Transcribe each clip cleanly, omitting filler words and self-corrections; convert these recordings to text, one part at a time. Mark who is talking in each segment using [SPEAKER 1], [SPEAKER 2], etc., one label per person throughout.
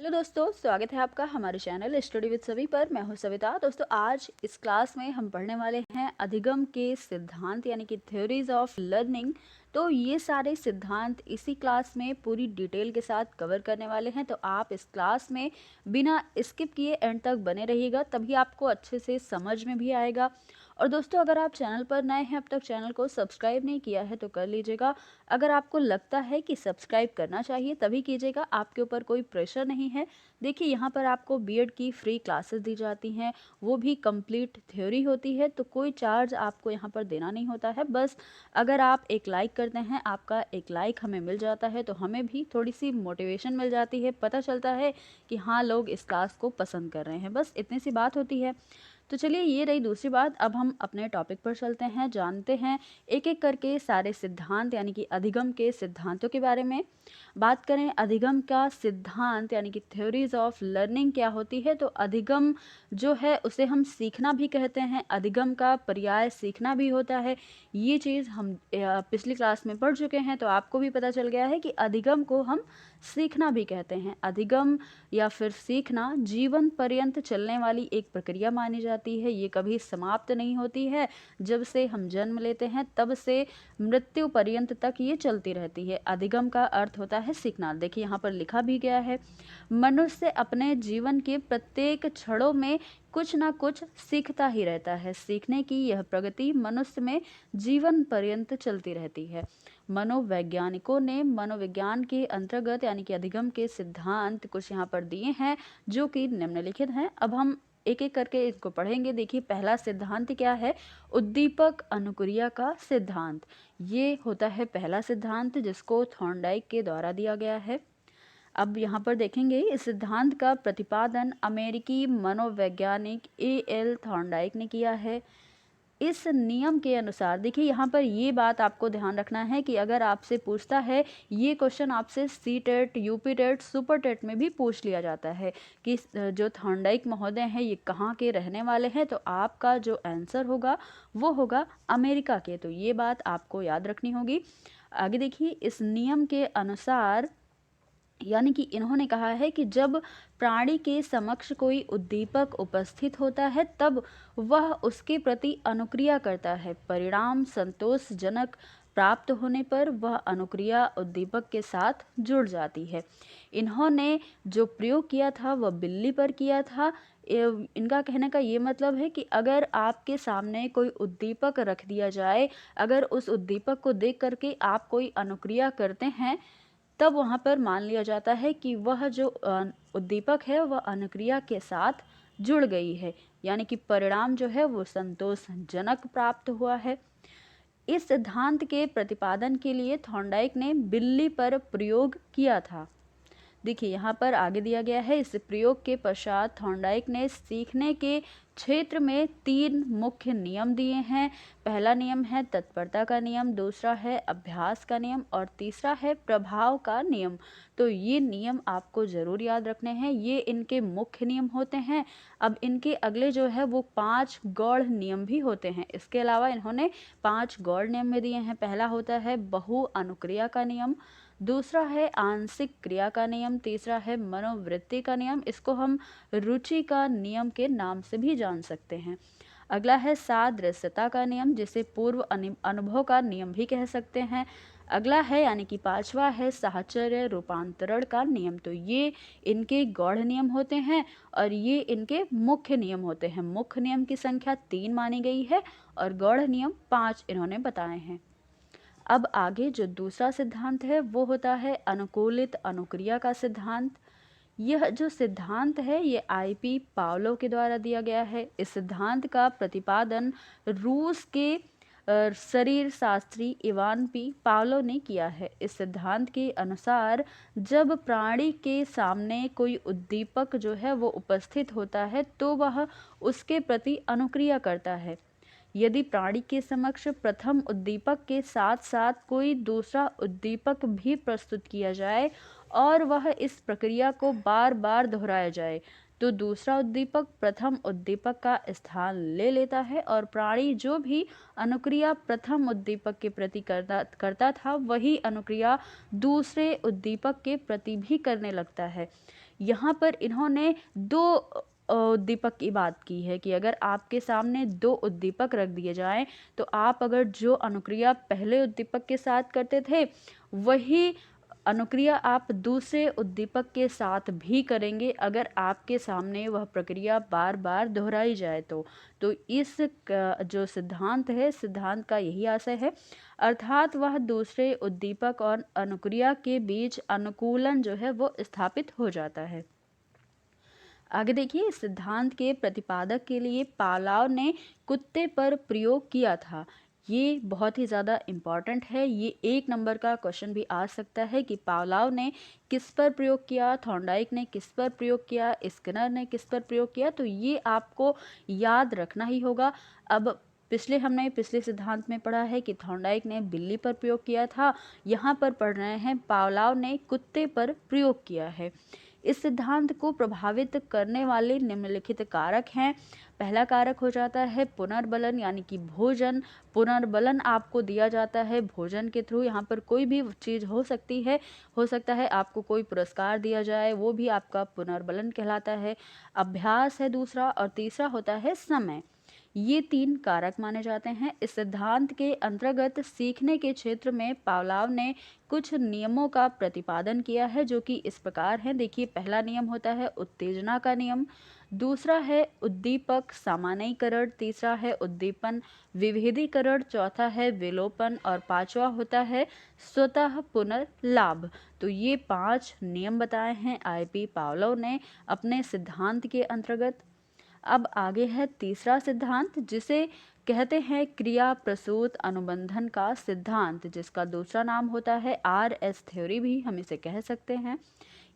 [SPEAKER 1] Hello दोस्तों, स्वागत है आपका हमारे चैनल स्टडी विद सभी पर। मैं हूं सविता। दोस्तों, आज इस क्लास में हम पढ़ने वाले हैं अधिगम के सिद्धांत यानी कि थ्योरीज ऑफ लर्निंग। तो ये सारे सिद्धांत इसी क्लास में पूरी डिटेल के साथ कवर करने वाले हैं। तो आप इस क्लास में बिना स्किप किए एंड तक बने रहिएगा, तभी आपको अच्छे से समझ में भी आएगा। और दोस्तों, अगर आप चैनल पर नए हैं, अब तक चैनल को सब्सक्राइब नहीं किया है तो कर लीजिएगा। अगर आपको लगता है कि सब्सक्राइब करना चाहिए तभी कीजिएगा, आपके ऊपर कोई प्रेशर नहीं है। देखिए, यहाँ पर आपको बीएड की फ्री क्लासेस दी जाती हैं, वो भी कंप्लीट थ्योरी होती है, तो कोई चार्ज आपको यहाँ पर देना नहीं होता है। बस अगर आप एक लाइक करते हैं, आपका एक लाइक हमें मिल जाता है तो हमें भी थोड़ी सी मोटिवेशन मिल जाती है, पता चलता है कि हाँ, लोग इस क्लास को पसंद कर रहे हैं। बस इतनी सी बात होती है। तो चलिए, ये रही दूसरी बात। अब हम अपने टॉपिक पर चलते हैं, जानते हैं एक एक करके सारे सिद्धांत यानी कि अधिगम के सिद्धांतों के बारे में। बात करें अधिगम का सिद्धांत यानी कि थ्योरीज ऑफ लर्निंग क्या होती है, तो अधिगम जो है उसे हम सीखना भी कहते हैं। अधिगम का पर्याय सीखना भी होता है। ये चीज़ हम पिछली क्लास में पढ़ चुके हैं, तो आपको भी पता चल गया है कि अधिगम को हम सीखना भी कहते हैं। अधिगम या फिर सीखना जीवन पर्यंत चलने वाली एक प्रक्रिया मानी जाती है। ये कभी समाप्त नहीं होती है। जब से हम जन्म लेते हैं तब से मृत्यु पर्यंत तक ये चलती रहती है। अधिगम का अर्थ होता है सीखना। देखिए, यहाँ पर लिखा भी गया है, मनुष्य अपने जीवन के प्रत्येक क्षणों में कुछ ना कुछ सीखता ही रहता है। सीखने की यह प्रगति मनुष्य में जीवन पर्यंत चलती रहती है। मनोवैज्ञानिकों ने मनोविज्ञान के अंतर्गत यानी कि अधिगम के सिद्धांत कुछ यहाँ पर दिए हैं, जो कि निम्नलिखित हैं। अब हम एक एक करके इसको पढ़ेंगे। देखिए, पहला सिद्धांत क्या है? उद्दीपक अनुक्रिया का सिद्धांत। ये होता है पहला सिद्धांत, जिसको थॉर्नडाइक के द्वारा दिया गया है। अब यहाँ पर देखेंगे, इस सिद्धांत का प्रतिपादन अमेरिकी मनोवैज्ञानिक एल थॉर्नडाइक ने किया है। इस नियम के अनुसार, देखिए यहाँ पर ये बात आपको ध्यान रखना है कि अगर आपसे पूछता है, ये क्वेश्चन आपसे C TET, UP TET, super TET में भी पूछ लिया जाता है कि जो थॉर्नडाइक महोदय हैं ये कहाँ के रहने वाले हैं, तो आपका जो आंसर होगा वो होगा अमेरिका के। तो ये बात आपको याद रखनी होगी। आगे देखिए, इस नियम के अनुसार यानी कि इन्होंने कहा है कि जब प्राणी के समक्ष कोई उद्दीपक उपस्थित होता है तब वह उसके प्रति अनुक्रिया करता है। परिणाम संतोषजनक प्राप्त होने पर वह अनुक्रिया उद्दीपक के साथ जुड़ जाती है। इन्होंने जो प्रयोग किया था वह बिल्ली पर किया था। इनका कहने का ये मतलब है कि अगर आपके सामने कोई उद्दीपक रख दिया जाए, अगर उस उद्दीपक को देख करके आप कोई अनुक्रिया करते हैं, तब वहाँ पर मान लिया जाता है कि वह जो उद्दीपक है वह अनुक्रिया के साथ जुड़ गई है, यानी कि परिणाम जो है वो संतोषजनक प्राप्त हुआ है। इस सिद्धांत के प्रतिपादन के लिए थॉर्नडाइक ने बिल्ली पर प्रयोग किया था। देखिए, यहाँ पर आगे दिया गया है, इस प्रयोग के पश्चात थॉर्नडाइक ने सीखने के क्षेत्र में 3 मुख्य नियम दिए हैं। पहला नियम है तत्परता का नियम, दूसरा है अभ्यास का नियम और तीसरा है प्रभाव का नियम। तो ये नियम आपको ज़रूर याद रखने हैं, ये इनके मुख्य नियम होते हैं। अब इनके अगले जो है वो 5 गौड़ नियम भी होते हैं। इसके अलावा इन्होंने 5 गौड़ नियम भी दिए हैं। पहला होता है बहु अनुक्रिया का नियम, दूसरा है आंशिक क्रिया का नियम, तीसरा है मनोवृत्ति का नियम, इसको हम रुचि का नियम के नाम से भी जान सकते हैं। अगला है सादृश्यता का नियम, जिसे पूर्व अनुभव का नियम भी कह सकते हैं। अगला है यानी कि 5वां है साहचर्य रूपांतरण का नियम। तो ये इनके गौड़ नियम होते हैं और ये इनके मुख्य नियम होते हैं। मुख्य नियम की संख्या 3 मानी गई है और गौड़ नियम 5 इन्होंने बताए हैं। अब आगे जो दूसरा सिद्धांत है वो होता है अनुकूलित अनुक्रिया का सिद्धांत। यह जो सिद्धांत है ये आईपी पावलोव के द्वारा दिया गया है। इस सिद्धांत का प्रतिपादन रूस के शरीर शास्त्री इवान पी पावलोव ने किया है। इस सिद्धांत के अनुसार जब प्राणी के सामने कोई उद्दीपक जो है वो उपस्थित होता है तो वह उसके प्रति अनुक्रिया करता है। यदि प्राणी के समक्ष प्रथम उद्दीपक के साथ साथ कोई दूसरा उद्दीपक भी प्रस्तुत किया जाए और वह इस प्रक्रिया को बार बार दोहराया जाए, तो दूसरा उद्दीपक प्रथम उद्दीपक का स्थान ले लेता है और प्राणी जो भी अनुक्रिया प्रथम उद्दीपक के प्रति करता था वही अनुक्रिया दूसरे उद्दीपक के प्रति भी करने लगता है। यहाँ पर इन्होंने दो उद्दीपक की बात की है कि अगर आपके सामने दो उद्दीपक रख दिए जाएं तो आप अगर जो अनुक्रिया पहले उद्दीपक के साथ करते थे वही अनुक्रिया आप दूसरे उद्दीपक के साथ भी करेंगे अगर आपके सामने वह प्रक्रिया बार बार दोहराई जाए तो इस जो सिद्धांत है, सिद्धांत का यही आशय है, अर्थात वह दूसरे उद्दीपक और अनुक्रिया के बीच अनुकूलन जो है वो स्थापित हो जाता है। आगे देखिए, इस सिद्धांत के प्रतिपादक के लिए पावलोव ने कुत्ते पर प्रयोग किया था। ये बहुत ही ज़्यादा इम्पॉर्टेंट है। ये 1 नंबर का क्वेश्चन भी आ सकता है कि पावलोव ने किस पर प्रयोग किया, थॉर्नडाइक ने किस पर प्रयोग किया, स्किनर ने किस पर प्रयोग किया, तो ये आपको याद रखना ही होगा। अब हमने पिछले सिद्धांत में पढ़ा है कि थॉर्नडाइक ने बिल्ली पर प्रयोग किया था, यहाँ पर पढ़ रहे हैं पावलोव ने कुत्ते पर प्रयोग किया है। इस सिद्धांत को प्रभावित करने वाले निम्नलिखित कारक हैं। पहला कारक हो जाता है पुनर्बलन यानी कि भोजन। पुनर्बलन आपको दिया जाता है भोजन के थ्रू। यहाँ पर कोई भी चीज़ हो सकती है, हो सकता है आपको कोई पुरस्कार दिया जाए, वो भी आपका पुनर्बलन कहलाता है। अभ्यास है दूसरा, और तीसरा होता है समय। ये 3 कारक माने जाते हैं। इस सिद्धांत के अंतर्गत सीखने के क्षेत्र में पावलोव ने कुछ नियमों का प्रतिपादन किया है जो कि इस प्रकार हैं। देखिए, पहला नियम होता है उत्तेजना का नियम, दूसरा है उद्दीपक सामान्यीकरण, तीसरा है उद्दीपन विभेदीकरण, चौथा है विलोपन और पांचवा होता है स्वतः पुनर्लाभ। तो ये 5 नियम बताए हैं आईपी पावलोव ने अपने सिद्धांत के अंतर्गत। अब आगे है तीसरा सिद्धांत जिसे कहते हैं क्रिया प्रसूत अनुबंधन का सिद्धांत, जिसका दूसरा नाम होता है RS थ्योरी भी हम इसे कह सकते हैं।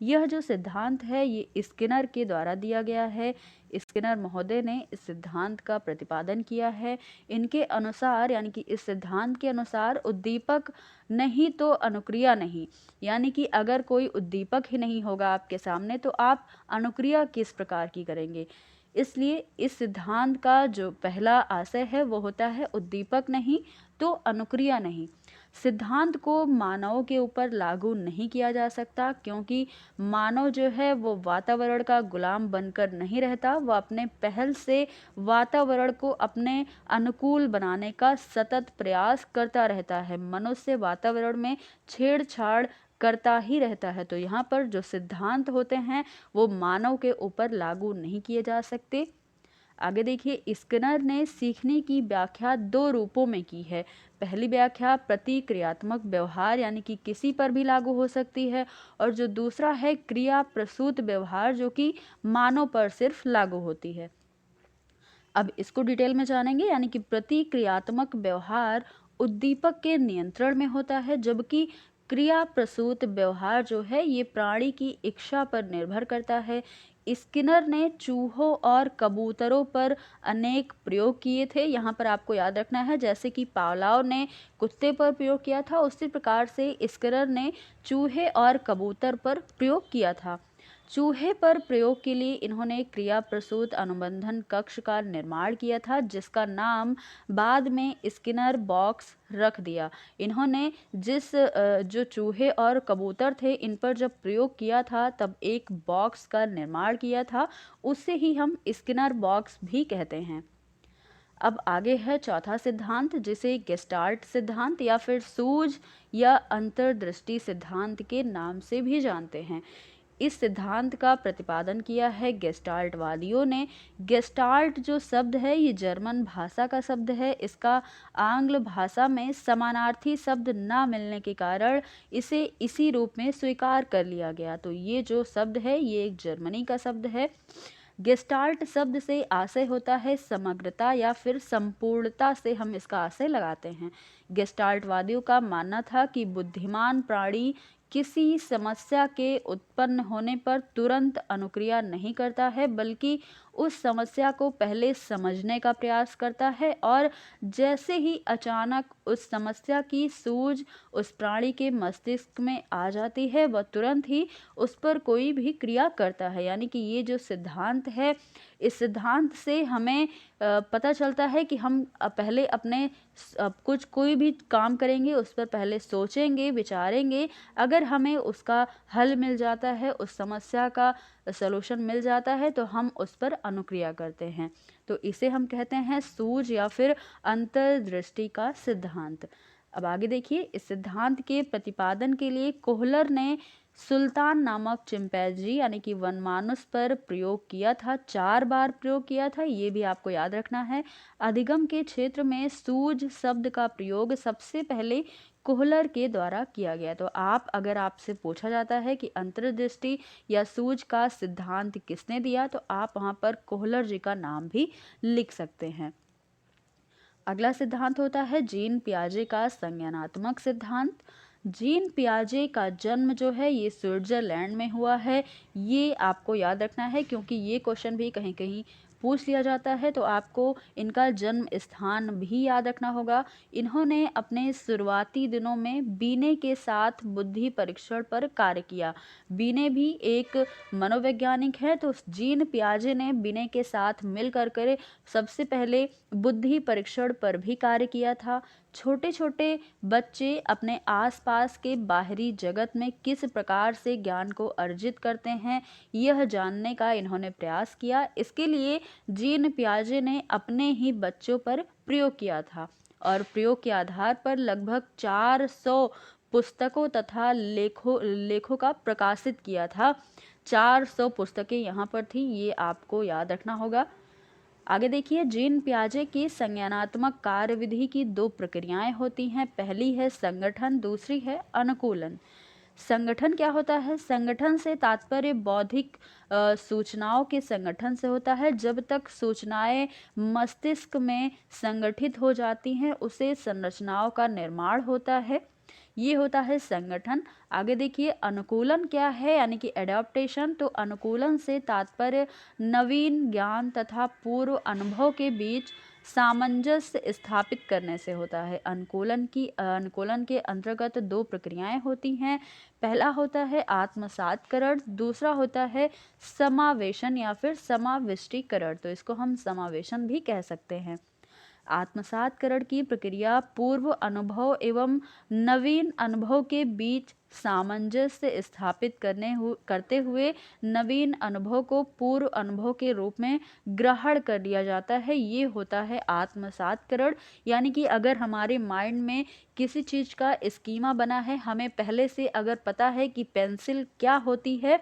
[SPEAKER 1] यह जो सिद्धांत है ये स्किनर के द्वारा दिया गया है। स्किनर महोदय ने इस सिद्धांत का प्रतिपादन किया है। इनके अनुसार यानी कि इस सिद्धांत के अनुसार उद्दीपक नहीं तो अनुक्रिया नहीं, यानी कि अगर कोई उद्दीपक ही नहीं होगा आपके सामने तो आप अनुक्रिया किस प्रकार की करेंगे। इसलिए इस सिद्धांत का जो पहला आशय है वो होता है उद्दीपक नहीं तो अनुक्रिया नहीं। सिद्धांत को मानव के ऊपर लागू नहीं किया जा सकता क्योंकि मानव जो है वो वातावरण का गुलाम बनकर नहीं रहता, वो अपने पहल से वातावरण को अपने अनुकूल बनाने का सतत प्रयास करता रहता है। मनुष्य वातावरण में छेड़छाड़ करता ही रहता है। तो यहाँ पर जो सिद्धांत होते हैं वो मानव के ऊपर लागू नहीं किए जा सकते। आगे देखिए, स्किनर ने सीखने की व्याख्या 2 रूपों में की है। पहली व्याख्या प्रतिक्रियात्मक व्यवहार यानी कि किसी पर भी लागू हो सकती है, और जो दूसरा है क्रिया प्रसूत व्यवहार जो कि मानव पर सिर्फ लागू होती है। अब इसको डिटेल में जानेंगे। यानी कि प्रतिक्रियात्मक व्यवहार उद्दीपक के नियंत्रण में होता है, जबकि क्रिया प्रसूत व्यवहार जो है ये प्राणी की इच्छा पर निर्भर करता है। स्किनर ने चूहों और कबूतरों पर अनेक प्रयोग किए थे। यहाँ पर आपको याद रखना है जैसे कि पावलोव ने कुत्ते पर प्रयोग किया था, उसी प्रकार से स्किनर ने चूहे और कबूतर पर प्रयोग किया था। चूहे पर प्रयोग के लिए इन्होंने क्रिया प्रसूत अनुबंधन कक्ष का निर्माण किया था जिसका नाम बाद में स्किनर बॉक्स रख दिया। इन्होंने जो चूहे और कबूतर थे इन पर जब प्रयोग किया था तब एक बॉक्स का निर्माण किया था, उससे ही हम स्किनर बॉक्स भी कहते हैं। अब आगे है चौथा सिद्धांत जिसे गेस्टाल्ट सिद्धांत या फिर सूझ या अंतर्दृष्टि सिद्धांत के नाम से भी जानते हैं। इस सिद्धांत का प्रतिपादन किया है गेस्टाल्टवादियों ने। गेस्टाल्ट जो शब्द है ये जर्मन भाषा का शब्द है। इसका आंग्ल भाषा में समानार्थी शब्द ना मिलने के कारण इसे इसी रूप में स्वीकार कर लिया गया। तो ये जो शब्द है ये एक जर्मनी का शब्द है। गेस्टाल्ट शब्द से आशय होता है समग्रता या फिर संपूर्णता से हम इसका आशय लगाते हैं। गेस्टाल्टवादियों का मानना था कि बुद्धिमान प्राणी किसी समस्या के उत्पन्न होने पर तुरंत अनुक्रिया नहीं करता है, बल्कि उस समस्या को पहले समझने का प्रयास करता है और जैसे ही अचानक उस समस्या की सूझ उस प्राणी के मस्तिष्क में आ जाती है वह तुरंत ही उस पर कोई भी क्रिया करता है। यानी कि ये जो सिद्धांत है इस सिद्धांत से हमें पता चलता है कि हम पहले अपने कुछ कोई भी काम करेंगे उस पर पहले सोचेंगे, विचारेंगे, अगर हमें उसका हल मिल जाता है, उस समस्या का सॉल्यूशन मिल जाता है, तो हम उस पर अनुक्रिया करते हैं। तो इसे हम कहते हैं सूझ या फिर अंतर्दृष्टि का सिद्धांत। अब आगे देखिए, इस सिद्धांत के प्रतिपादन के लिए कोहलर ने सुल्तान नामक चिंपैंजी यानी कि वनमानुस पर प्रयोग किया था, 4 बार प्रयोग किया था, ये भी आपको याद रखना है। अधिगम के क्षेत्र में सूझ शब्द का प्रयोग सबसे पहले कोहलर के द्वारा किया गया। तो अगर आपसे पूछा जाता है कि अंतर्दृष्टि या सूझ का सिद्धांत किसने दिया, तो आप वहाँ पर कोहलर जी का नाम भी लिख सकते हैं। अगला सिद्धांत होता है जीन पियाजे का संज्ञानात्मक सिद्धांत। जीन पियाजे का जन्म जो है ये स्विट्जरलैंड में हुआ है। ये आपको याद रखना है क्योंकि ये क्वेश्चन भी कहीं कहीं पूछ लिया जाता है, तो आपको इनका जन्म स्थान भी याद रखना होगा। इन्होंने अपने शुरुआती दिनों में बीने के साथ बुद्धि परीक्षण पर कार्य किया। बीने भी एक मनोवैज्ञानिक है, तो जीन पियाजे ने बीने के साथ मिलकर कर सबसे पहले बुद्धि परीक्षण पर भी कार्य किया था। छोटे छोटे बच्चे अपने आसपास के बाहरी जगत में किस प्रकार से ज्ञान को अर्जित करते हैं, यह जानने का इन्होंने प्रयास किया। इसके लिए जीन पियाजे ने अपने ही बच्चों पर प्रयोग किया था और प्रयोग के आधार पर लगभग 400 पुस्तकों तथा लेखों का प्रकाशित किया था। 400 पुस्तकें यहाँ पर थी, ये आपको याद रखना होगा। आगे देखिए, जीन पियाजे की संज्ञानात्मक कार्यविधि की 2 प्रक्रियाएं होती हैं। पहली है संगठन, दूसरी है अनुकूलन। संगठन क्या होता है? संगठन से तात्पर्य बौद्धिक सूचनाओं के संगठन से होता है। जब तक सूचनाएं मस्तिष्क में संगठित हो जाती हैं उसे संरचनाओं का निर्माण होता है, ये होता है संगठन। आगे देखिए, अनुकूलन क्या है यानी कि एडाप्टेशन। तो अनुकूलन से तात्पर्य नवीन ज्ञान तथा पूर्व अनुभव के बीच सामंजस्य स्थापित करने से होता है। अनुकूलन के अंतर्गत 2 प्रक्रियाएं होती हैं। पहला होता है आत्मसातकरण, दूसरा होता है समावेशन या फिर समाविष्टीकरण। तो इसको हम समावेशन भी कह सकते हैं। आत्मसातकरण की प्रक्रिया पूर्व अनुभव एवं नवीन अनुभव के बीच सामंजस्य स्थापित करते हुए नवीन अनुभव को पूर्व अनुभव के रूप में ग्रहण कर लिया जाता है, ये होता है आत्मसातकरण। यानी कि अगर हमारे माइंड में किसी चीज़ का स्कीमा बना है, हमें पहले से अगर पता है कि पेंसिल क्या होती है,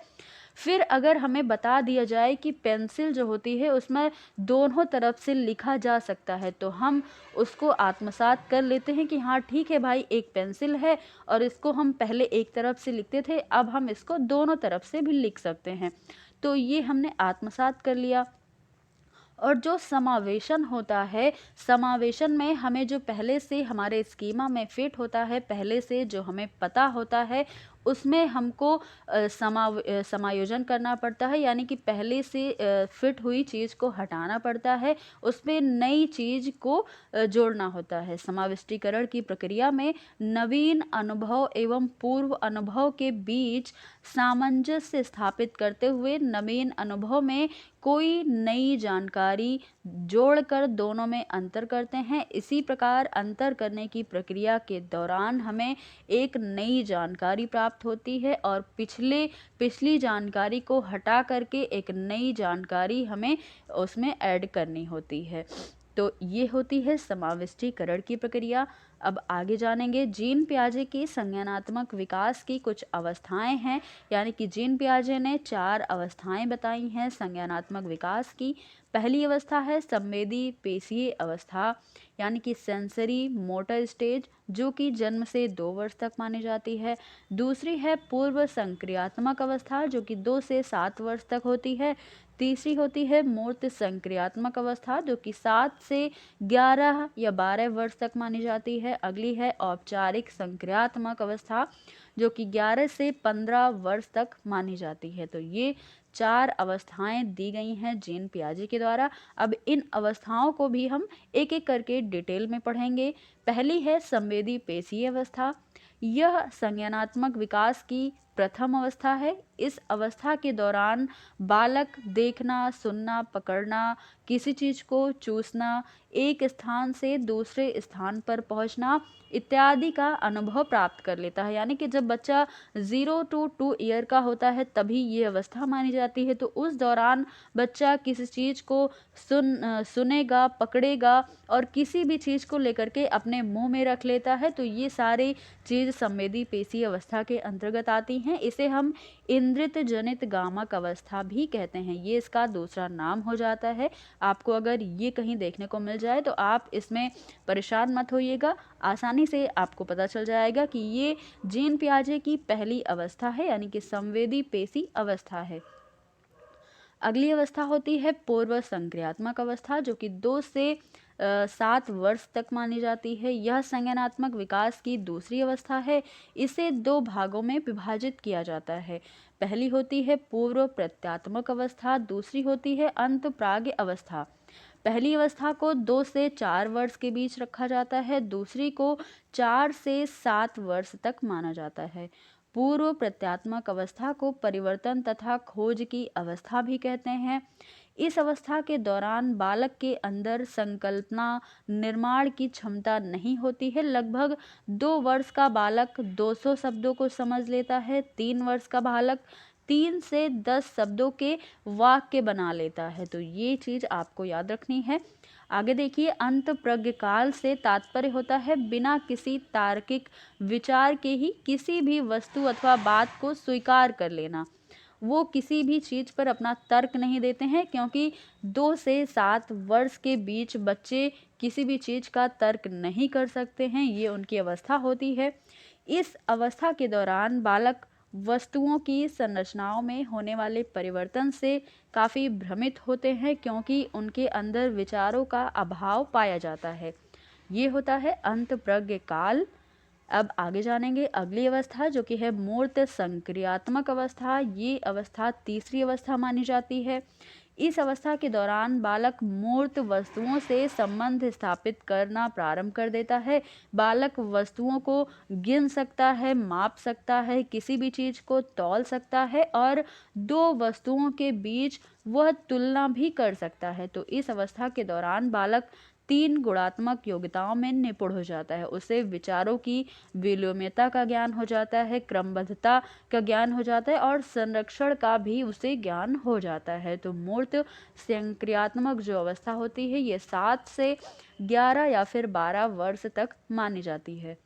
[SPEAKER 1] फिर अगर हमें बता दिया जाए कि पेंसिल जो होती है उसमें दोनों तरफ से लिखा जा सकता है, तो हम उसको आत्मसात कर लेते हैं कि हाँ ठीक है भाई, एक पेंसिल है और इसको हम पहले एक तरफ से लिखते थे, अब हम इसको दोनों तरफ से भी लिख सकते हैं। तो ये हमने आत्मसात कर लिया। और जो समावेशन होता है, समावेशन में हमें जो पहले से हमारे स्कीमा में फिट होता है, पहले से जो हमें पता होता है, उसमें हमको समायोजन करना पड़ता है। यानी कि पहले से फिट हुई चीज़ को हटाना पड़ता है, उसमें नई चीज़ को जोड़ना होता है। समाविष्टीकरण की प्रक्रिया में नवीन अनुभव एवं पूर्व अनुभव के बीच सामंजस्य स्थापित करते हुए नवीन अनुभव में कोई नई जानकारी जोड़कर दोनों में अंतर करते हैं। इसी प्रकार अंतर करने की प्रक्रिया के दौरान हमें एक नई जानकारी प्राप्त होती है और पिछली जानकारी को हटा करके एक नई जानकारी हमें उसमें ऐड करनी होती है। तो ये होती है समाविष्टीकरण की प्रक्रिया। अब आगे जानेंगे जीन पियाजे की संज्ञानात्मक विकास की कुछ अवस्थाएं हैं, यानी कि जीन पियाजे ने 4 अवस्थाएं बताई हैं संज्ञानात्मक विकास की। पहली अवस्था है संवेदी पेशीय अवस्था, यानी कि सेंसरी मोटर स्टेज, जो कि जन्म से 2 वर्ष तक मानी जाती है। दूसरी है पूर्व संक्रियात्मक अवस्था, जो कि 2 से 7 वर्ष तक होती है। तीसरी होती है मूर्त संक्रियात्मक अवस्था, जो कि 7 से 11 या 12 वर्ष तक मानी जाती है। अगली है औपचारिक संक्रियात्मक अवस्था, जो कि 11 से 15 वर्ष तक मानी जाती है। तो ये 4 अवस्थाएं दी गई हैं जीन पियाजे के द्वारा। अब इन अवस्थाओं को भी हम एक एक करके डिटेल में पढ़ेंगे। पहली है संवेदी पेशीय अवस्था। यह संज्ञानात्मक विकास की प्रथम अवस्था है। इस अवस्था के दौरान बालक देखना, सुनना, पकड़ना, किसी चीज़ को चूसना, एक स्थान से दूसरे स्थान पर पहुंचना इत्यादि का अनुभव प्राप्त कर लेता है। यानी कि जब बच्चा 0 to 2 ईयर का होता है तभी ये अवस्था मानी जाती है। तो उस दौरान बच्चा किसी चीज़ को सुनेगा, पकड़ेगा और किसी भी चीज़ को लेकर के अपने मुंह में रख लेता है। तो ये सारी चीज़ संवेदी पेशी अवस्था के अंतर्गत आती हैं। इसे हम इंद्रित जनित गामक अवस्था भी कहते हैं। ये इसका दूसरा नाम हो जाता है। आपको अगर ये कहीं देखने को मिल जाए तो आप इसमें परेशान मत होइएगा, आसानी से आपको पता चल जाएगा कि ये जीन पियाजे की पहली अवस्था है, यानी कि संवेदी पेशी अवस्था है। अगली अवस्था होती है पूर्व संक्रियात्मक अवस्था, जो कि 2 से 7 वर्ष तक मानी जाती है। यह संज्ञानात्मक विकास की दूसरी अवस्था है। इसे 2 भागों में विभाजित किया जाता है। पहली होती है पूर्व प्रत्यात्मक अवस्था, दूसरी होती है अंत प्राग्ञ अवस्था। पहली अवस्था को 2 से 4 वर्ष के बीच रखा जाता है, दूसरी को 4 से 7 वर्ष तक माना जाता है। पूर्व प्रत्यात्मक अवस्था को परिवर्तन तथा खोज की अवस्था भी कहते हैं। इस अवस्था के दौरान बालक के अंदर संकल्पना निर्माण की क्षमता नहीं होती है। लगभग 2 वर्ष का बालक 200 शब्दों को समझ लेता है। 3 वर्ष का बालक 3 से 10 शब्दों के वाक्य बना लेता है। तो ये चीज़ आपको याद रखनी है। आगे देखिए, अंत प्रज्ञ काल से तात्पर्य होता है बिना किसी तार्किक विचार के ही किसी भी वस्तु अथवा बात को स्वीकार कर लेना। वो किसी भी चीज़ पर अपना तर्क नहीं देते हैं, क्योंकि 2 से 7 वर्ष के बीच बच्चे किसी भी चीज़ का तर्क नहीं कर सकते हैं। ये उनकी अवस्था होती है। इस अवस्था के दौरान बालक वस्तुओं की संरचनाओं में होने वाले परिवर्तन से काफ़ी भ्रमित होते हैं, क्योंकि उनके अंदर विचारों का अभाव पाया जाता है। ये होता है अंत प्रज्ञ काल। अब आगे जानेंगे अगली अवस्था, जो कि है मूर्त संक्रियात्मक अवस्था। ये अवस्था तीसरी अवस्था मानी जाती है। इस अवस्था के दौरान बालक मूर्त वस्तुओं से संबंध स्थापित करना प्रारंभ कर देता है। बालक वस्तुओं को गिन सकता है, माप सकता है, किसी भी चीज़ को तौल सकता है और 2 वस्तुओं के बीच वह तुलना भी कर सकता है। तो इस अवस्था के दौरान बालक 3 गुणात्मक योग्यताओं में निपुण हो जाता है। उसे विचारों की विलोम्यता का ज्ञान हो जाता है, क्रमबद्धता का ज्ञान हो जाता है और संरक्षण का भी उसे ज्ञान हो जाता है। तो मूर्त संक्रियात्मक जो अवस्था होती है ये 7 से 11 या फिर 12 वर्ष तक मानी जाती है।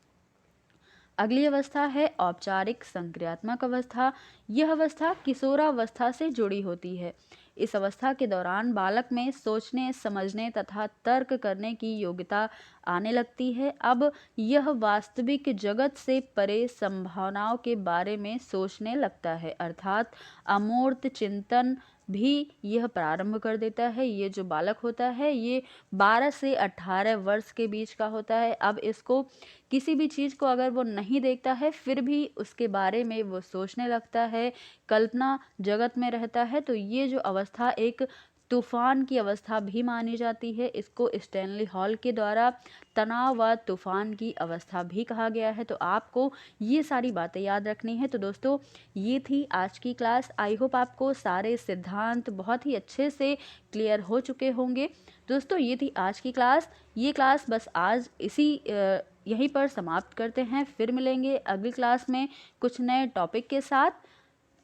[SPEAKER 1] अगली अवस्था है औपचारिक संक्रियात्मक अवस्था। यह अवस्था किशोरावस्था से जुड़ी होती है। इस अवस्था के दौरान बालक में सोचने, समझने तथा तर्क करने की योग्यता आने लगती है। अब यह वास्तविक जगत से परे संभावनाओं के बारे में सोचने लगता है, अर्थात अमूर्त चिंतन भी यह प्रारंभ कर देता है। ये जो बालक होता है ये 12 से 18 वर्ष के बीच का होता है। अब इसको किसी भी चीज़ को अगर वो नहीं देखता है फिर भी उसके बारे में वो सोचने लगता है, कल्पना जगत में रहता है। तो ये जो अवस्था एक तूफान की अवस्था भी मानी जाती है। इसको स्टैनली हॉल के द्वारा तनाव व तूफान की अवस्था भी कहा गया है। तो आपको ये सारी बातें याद रखनी है। तो दोस्तों, ये थी आज की क्लास। आई होप आपको सारे सिद्धांत बहुत ही अच्छे से क्लियर हो चुके होंगे। दोस्तों, ये थी आज की क्लास। ये क्लास बस आज यहीं पर समाप्त करते हैं। फिर मिलेंगे अगली क्लास में कुछ नए टॉपिक के साथ।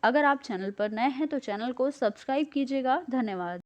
[SPEAKER 1] अगर आप चैनल पर नए हैं तो चैनल को सब्सक्राइब कीजिएगा। धन्यवाद।